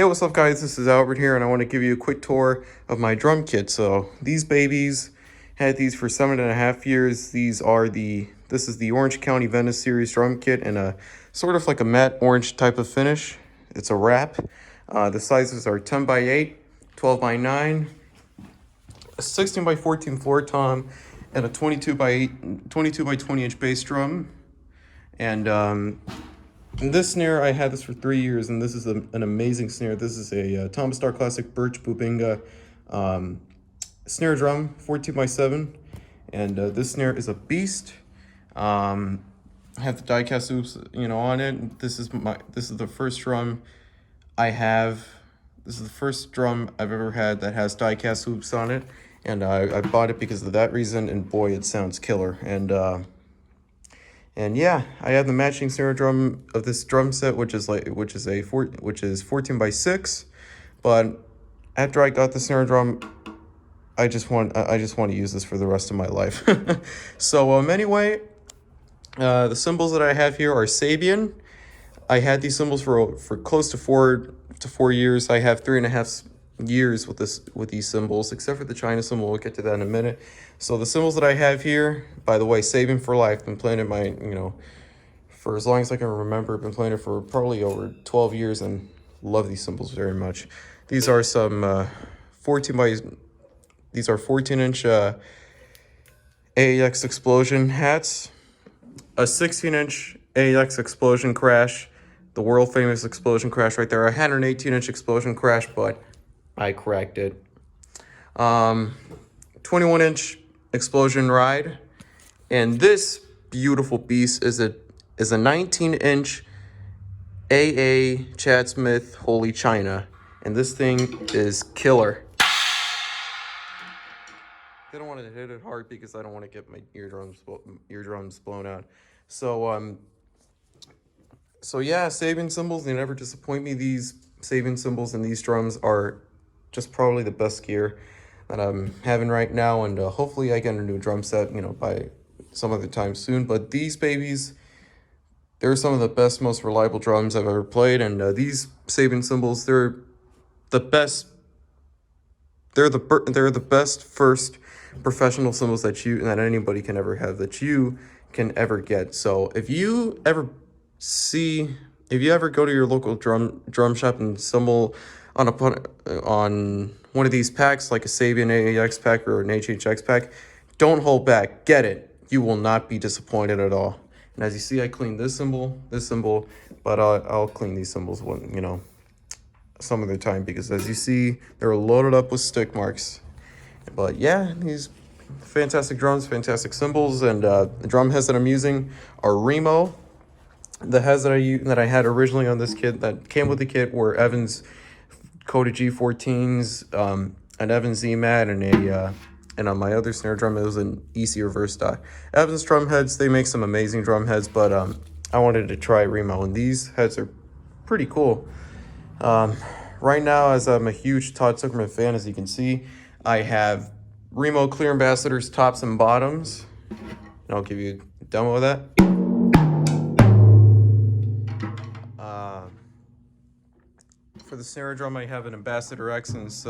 Hey, what's up guys, this is Albert here and I want to give you a quick tour of my drum kit. So these babies, had these for 7.5 years. This is the Orange County Venice series drum kit in a sort of like a matte orange type of finish. It's a wrap. The sizes are 10 by 8, 12 by 9, a 16 by 14 floor tom, and a 22 by 20 inch bass drum. And this snare, I had this for 3 years, and this is an amazing snare. This is a Thomas Star Classic Birch Bubinga snare drum, 14 by 7, and this snare is a beast. I have the die-cast loops, on it. This is the first drum I have. This is the first drum I've ever had that has die-cast loops on it, and I bought it because of that reason. And boy, it sounds killer. And yeah, I have the matching snare drum of this drum set, which is 14 by 6. But after I got the snare drum, I just want to use this for the rest of my life. So anyway, the cymbals that I have here are Sabian. I had these cymbals for close to 4 years. I have 3.5 years with these cymbals, except for the China cymbal. We'll get to that in a minute. So the cymbals that I have here, by the way, Sabian for life. Been playing it for as long as I can remember. Been playing it for probably over 12 years and love these cymbals very much. These are some 14 inch AAX Explosion hats, a 16 inch AAX Explosion Crash, the world famous Explosion Crash right there. I had an 18 inch Explosion Crash, but I cracked it. 21 inch Explosion Ride, and this beautiful beast is a 19 inch AA Chad Smith Holy China, and this thing is killer. I don't want to hit it hard because I don't want to get my eardrums blown out. So yeah, Sabian cymbals, they never disappoint me. These Sabian cymbals and these drums are just probably the best gear that I'm having right now, and hopefully I get a new drum set, by some other time soon. But these babies, they're some of the best, most reliable drums I've ever played, and these Sabian cymbals, they're the best. They're the best first professional cymbals that anybody can ever have, that you can ever get. So if you ever go to your local drum shop and stumble on one of these packs, like a Sabian AAX pack or an HHX pack, don't hold back. Get it. You will not be disappointed at all. And as you see, I cleaned this cymbal, but I'll clean these cymbals some other time, because as you see, they're loaded up with stick marks. But yeah, these fantastic drums, fantastic cymbals, and the drum heads that I'm using are Remo. The heads that I had originally on this kit, that came with the kit, were Evans Coda G14s, an Evans Z-Mat, and on my other snare drum, it was an EC reverse die. Evans drum heads, they make some amazing drum heads, but I wanted to try Remo, and these heads are pretty cool. Right now, as I'm a huge Todd Zuckerman fan, as you can see, I have Remo Clear Ambassadors tops and bottoms, and I'll give you a demo of that. For the snare drum, I have an Ambassador X, since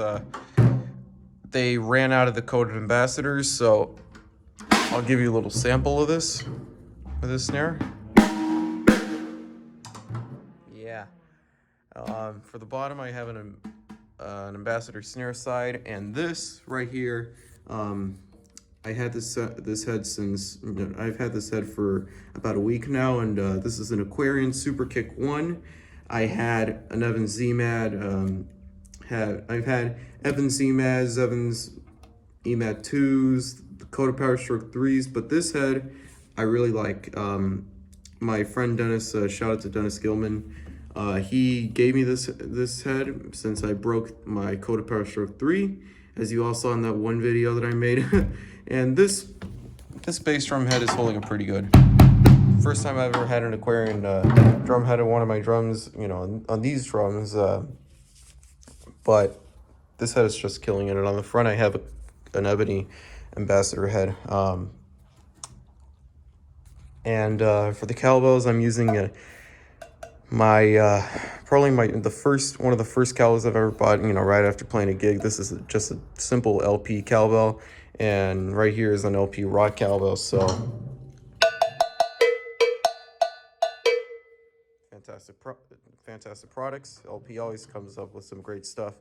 they ran out of the coated Ambassadors, so I'll give you a little sample of this snare. Yeah. For the bottom, I have an Ambassador snare side, and this right here, I had this head since, I've had this head for about a week now, and this is an Aquarian Super Kick 1. I had an Evans Z-Mat, I've had Evans Z-Mats, Evans E-Mat 2s, the Coda Power Stroke 3s, but this head I really like. My friend Dennis, shout out to Dennis Gilman, he gave me this head since I broke my Coda Power Stroke 3, as you all saw in that one video that I made. And this bass drum head is holding up pretty good. First time I've ever had an Aquarian drum head on one of my drums, on these drums, but this head is just killing it. And on the front, I have an Ebony Ambassador head. And for the cowbells, I'm using My probably one of the first cowbells I've ever bought, you know, right after playing a gig. This is just a simple LP cowbell, and right here is an LP rock cowbell. So fantastic products. LP always comes up with some great stuff.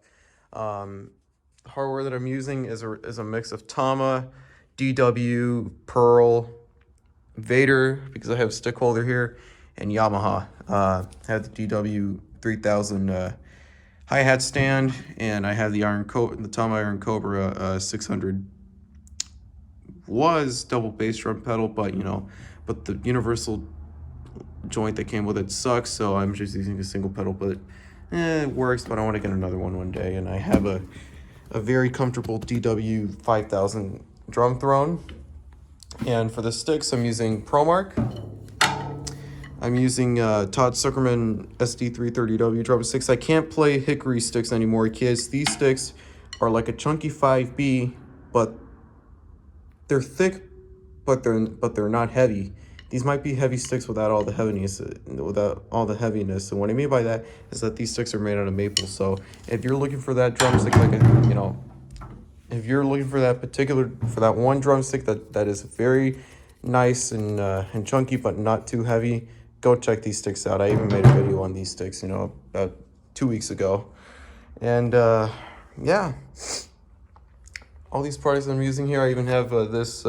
Hardware that I'm using is a mix of Tama, DW, Pearl, Vader, because I have a stick holder here, and Yamaha. I have the DW 3000 hi-hat stand, and I have the Tama Iron Cobra 600. Was double bass drum pedal, but you know, but the universal joint that came with it sucks, so I'm just using a single pedal, but it works. But I want to get another one day, and I have a very comfortable DW 5000 drum throne. And for the sticks, I'm using ProMark. I'm using Todd Zuckerman SD330W drumsticks. I can't play hickory sticks anymore, kids. These sticks are like a chunky 5B, but they're thick, but they're not heavy. These might be heavy sticks without all the heaviness. And what I mean by that is that these sticks are made out of maple. So if you're looking for that drumstick, if you're looking for that one drumstick that is very nice and chunky but not too heavy, go check these sticks out. I even made a video on these sticks, you know, about 2 weeks ago. And yeah, all these products I'm using here. I even have this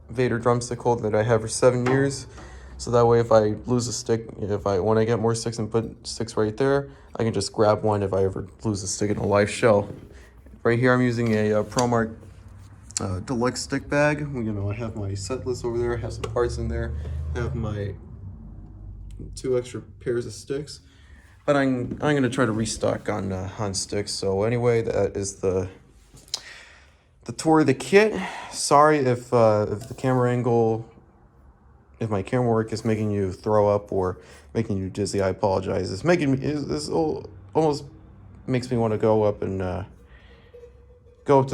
Vader drumstick holder that I have for 7 years. So that way, if I lose a stick, when I get more sticks and put sticks right there, I can just grab one if I ever lose a stick in a live show. Right here, I'm using a ProMark Deluxe Stick Bag. You know, I have my set list over there. I have some parts in there. I have my 2 extra pairs of sticks. But I'm gonna try to restock on sticks. So anyway, that is the tour of the kit. Sorry if the camera angle, if my camera work is making you throw up or making you dizzy. I apologize. It's making me, this almost makes me want to go up to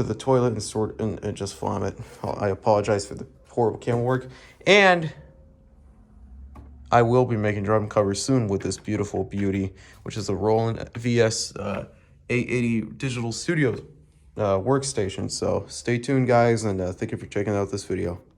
the toilet and just vomit. I apologize for the horrible camera work, and I will be making drum covers soon with this beautiful beauty, which is a Roland VS 880 digital studio workstation. So stay tuned, guys, and thank you for checking out this video.